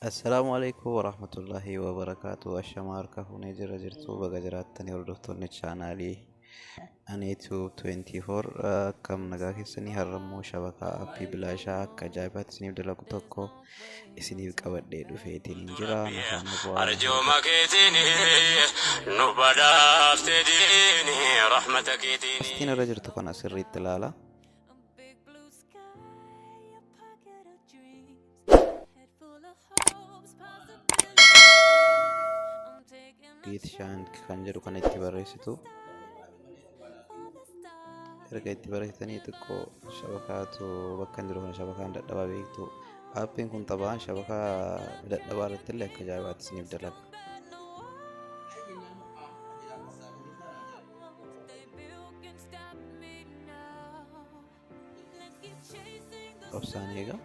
السلام عليكم ورحمة الله وبركاته. الشماركة هنا جرجرتو بقجرات تاني وردفتو نتشانالي أن يوتيوب 24 كم نجاكي سني هرمو شبكة أبي بلاشا كجايبات سنيب دلقو توكو سنيب كبد ديدو فيتي ننجرا نفان بوا أرجو مكيتيني نبدا افتديني رحمتك يتيني استين رجرتو كنا سري التلالة قيت شان كنجرو كنا اتباريستو erga itti bareessanii xiqqoo shabakaatu bakka hin jiru kana shabakaan dadhabaa beektu aappiin kun taphaan shabakaa dadhabaa irratti illee akka ajaa'ibaatti isiniif dalaga. Obsaan eegaa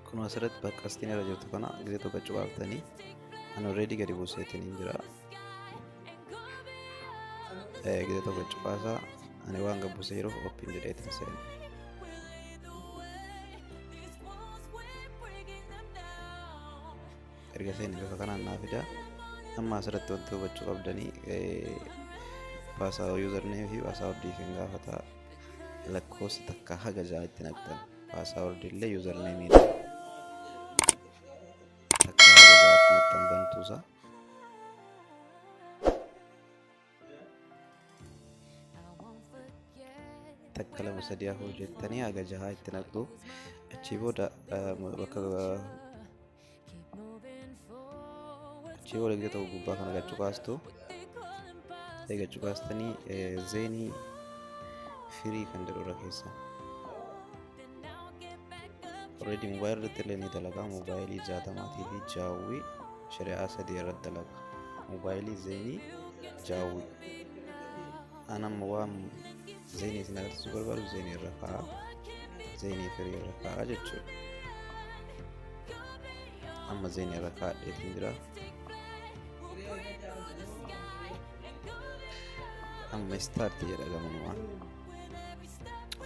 kun asirratti bakka astiin irra jirtu kana gisee tokko cuqaaftanii an already gadi buuseetiin hin jira. Gisee tokko cuqaasaa ani waan gabbusee jiruuf oppiin jedheetiin seenu. Erga seeni bifa kanaan naa fidaa amma asirratti wanti hubachuu qabdanii paasaawoo yuuzarneemii fi paasaawordii isin gaafata lakkoofsa takka haga ja'a itti naqxan paasaawordii illee yuuzarneemii takka haga ja'a itti naqxan bantuusaa takka lama sadii afur jettanii haga ja'a itti naqxu achii booda bakka achii booda gisee tokko gubbaa kana gad cuqaastu eega cuqaastanii zeenii firii kan jedhu irra keessa already mobaayilii irratti illee ni dalagaa mobaayilii 60 fi jaawwii shari'aa 3 irratti dalaga mobaayilii zeenii jaawwii anamma waan zeenii isin agarsiisuu barbaadu zeenii irra kaa'a zeenii firii irra kaa'a jechuudha amma zeenii irra kaa'adheetiin jira amma istaartii jedha gamanumaan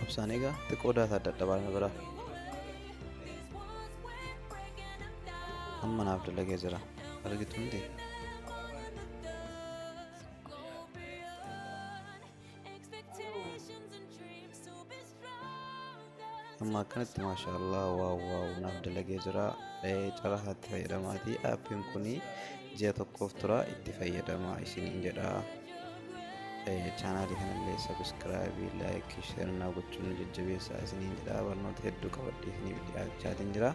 obsaan egaa xiqqoo daataa dadhabaa na bira amma naaf dalagee jira argitu hundi amma akkanatti maashaallah waaw naaf dalagee jira carahaatti fayyadamaatii aappiin kuni ji'a tokkoof tura itti fayyadamaa isiniin jedhaa channel kanallee subscribe like share na gochuun jajjabeessaa isiniin jedhaa barnoota hedduu qabadhee isiniif dhiyaachaatiin jira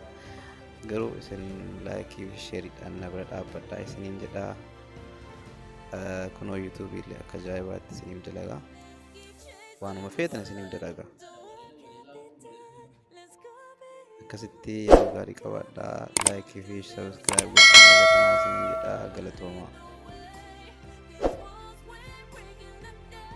garuu isin like fi share dhaan na bira dhaabbadhaa isiniin jedhaa kunoo youtube illee akka ajaa'ibaatti isiniif dalagaa waanuma feetan isiniif dalagaa akkasitti yeroo gaarii qabaadhaa like fi subscribe gochuun isiniin jedhaa galatoomaa.